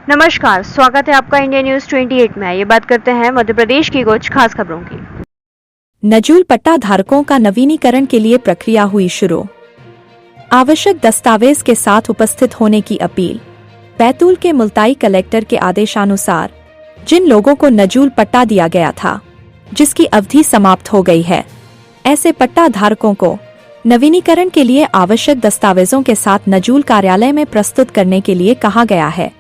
नमस्कार, स्वागत है आपका इंडिया न्यूज 28 में। ये बात करते हैं मध्य प्रदेश की कुछ खास खबरों की। नजूल पट्टा धारकों का नवीनीकरण के लिए प्रक्रिया हुई शुरू। आवश्यक दस्तावेज के साथ उपस्थित होने की अपील। बैतूल के मुल्ताई कलेक्टर के आदेशानुसार जिन लोगों को नजूल पट्टा दिया गया था, जिसकी अवधि समाप्त हो गई है, ऐसे पट्टा धारकों को नवीनीकरण के लिए आवश्यक दस्तावेजों के साथ नजूल कार्यालय में प्रस्तुत करने के लिए कहा गया है।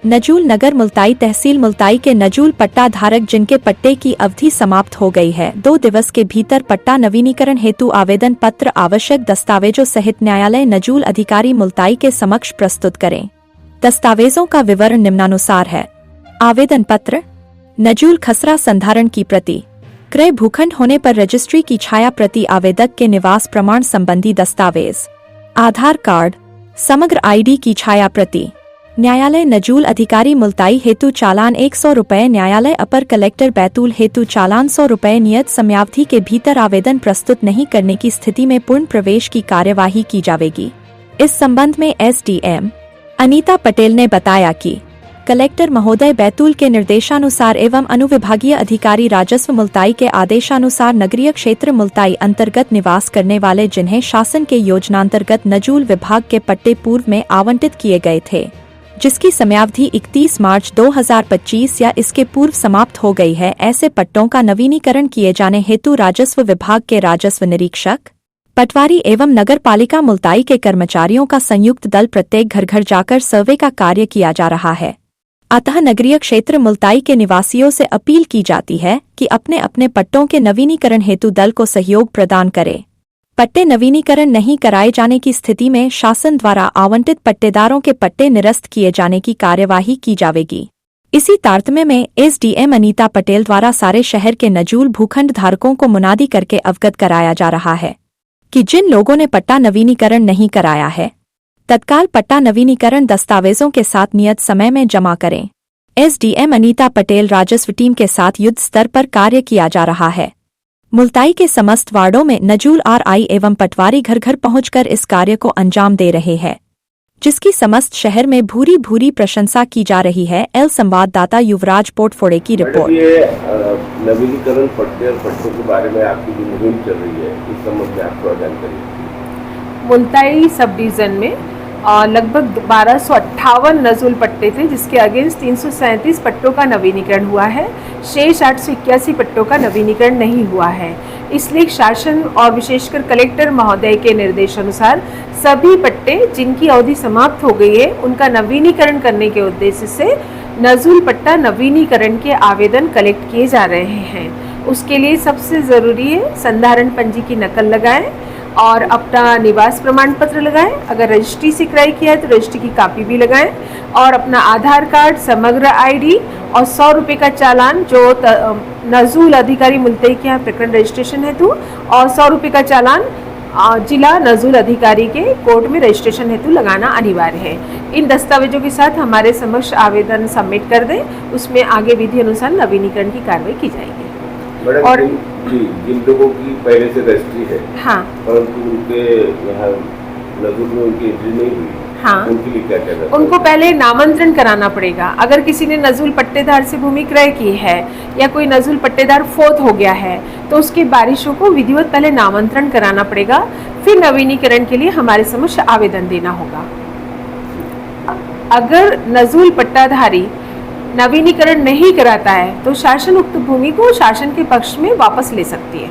नजूल नगर मुल्ताई तहसील मुल्ताई के नजूल पट्टा धारक जिनके पट्टे की अवधि समाप्त हो गई है, 2 दिवस के भीतर पट्टा नवीनीकरण हेतु आवेदन पत्र आवश्यक दस्तावेजों सहित न्यायालय नजूल अधिकारी मुल्ताई के समक्ष प्रस्तुत करें। दस्तावेजों का विवरण निम्नानुसार है। आवेदन पत्र, नजूल खसरा संधारण की प्रति, क्रय भूखंड होने पर रजिस्ट्री की छाया प्रति, आवेदक के निवास प्रमाण संबंधी दस्तावेज, आधार कार्ड, समग्र ID की छाया प्रति। न्यायालय नजूल अधिकारी मुल्ताई हेतु चालान 100 रुपये, न्यायालय अपर कलेक्टर बैतूल हेतु चालान 100 रुपये। नियत समयावधि के भीतर आवेदन प्रस्तुत नहीं करने की स्थिति में पूर्ण प्रवेश की कार्यवाही की जाएगी। इस संबंध में SDM अनीता पटेल ने बताया कि कलेक्टर महोदय बैतूल के निर्देशानुसार एवं अनुविभागीय अधिकारी राजस्व मुल्ताई के आदेशानुसार नगरीय क्षेत्र मुल्ताई अंतर्गत निवास करने वाले जिन्हें शासन के योजनांतर्गत नजूल विभाग के पट्टे पूर्व में आवंटित किए गए थे, जिसकी समयावधि 31 मार्च 2025 या इसके पूर्व समाप्त हो गई है, ऐसे पट्टों का नवीनीकरण किए जाने हेतु राजस्व विभाग के राजस्व निरीक्षक, पटवारी एवं नगर पालिका मुल्ताई के कर्मचारियों का संयुक्त दल प्रत्येक घर घर जाकर सर्वे का कार्य किया जा रहा है। अतः नगरीय क्षेत्र मुल्ताई के निवासियों से अपील की जाती है कि अपने अपने पट्टों के नवीनीकरण हेतु दल को सहयोग प्रदान करें। पट्टे नवीनीकरण नहीं कराए जाने की स्थिति में शासन द्वारा आवंटित पट्टेदारों के पट्टे निरस्त किए जाने की कार्यवाही की जाएगी। इसी तारतम्य में SDM अनीता पटेल द्वारा सारे शहर के नजूल भूखंड धारकों को मुनादी करके अवगत कराया जा रहा है कि जिन लोगों ने पट्टा नवीनीकरण नहीं कराया है, तत्काल पट्टा नवीनीकरण दस्तावेजों के साथ नियत समय में जमा करें। SDM अनीता पटेल राजस्व टीम के साथ युद्ध स्तर पर कार्य किया जा रहा है। मुल्ताई के समस्त वार्डों में नजूल RI एवं पटवारी घर घर पहुंचकर इस कार्य को अंजाम दे रहे हैं, जिसकी समस्त शहर में भूरी भूरी प्रशंसा की जा रही है। संवाददाता युवराज पोटफोड़े की रिपोर्ट। ये नवीनीकरण पट्टे और पट्टों के बारे में आपकी जो मुहिम चल रही है, इस संबंध में आप थोड़ा जानकारी। मुल्ताई सब डिवीजन में लगभग 1258 नजूल पट्टे थे, जिसके अगेंस्ट 337 पट्टों का नवीनीकरण हुआ है। शेष 881 पट्टों का नवीनीकरण नहीं हुआ है। इसलिए शासन और विशेषकर कलेक्टर महोदय के निर्देशानुसार सभी पट्टे जिनकी अवधि समाप्त हो गई है, उनका नवीनीकरण करने के उद्देश्य से नजूल पट्टा नवीनीकरण के आवेदन कलेक्ट किए जा रहे हैं। उसके लिए सबसे ज़रूरी है संधारण पंजी की नकल लगाएं और अपना निवास प्रमाण पत्र लगाएं। अगर रजिस्ट्री से क्रय किया है तो रजिस्ट्री की कॉपी भी लगाएं और अपना आधार कार्ड, समग्र ID और 100 रुपये का चालान जो नजूल अधिकारी मुल्ताई के यहाँ प्रकरण रजिस्ट्रेशन हेतु और 100 रुपये का चालान जिला नजूल अधिकारी के कोर्ट में रजिस्ट्रेशन हेतु लगाना अनिवार्य है। इन दस्तावेजों के साथ हमारे समक्ष आवेदन सबमिट कर दें, उसमें आगे विधि अनुसार नवीनीकरण की कार्रवाई की जाएगी। और जिन लोगों की पहले से रजिस्ट्री है, हाँ, परंतु उनके यहाँ नजूल में उनकी एंट्री नहीं हुई, हाँ, उनके लिए क्या कहना है? उनको पहले नामांतरण कराना पड़ेगा। अगर किसी ने नजूल पट्टेदार से भूमि क्रय की है या कोई नजूल पट्टेदार फोत हो गया है, तो उसके वारिसों को विधिवत पहले नामांतरण कराना पड़ेगा, फिर नवीनीकरण के लिए हमारे समक्ष आवेदन देना होगा। अगर नजूल पट्टाधारी नवीनीकरण नहीं कराता है तो शासन उक्त भूमि को शासन के पक्ष में वापस ले सकती है।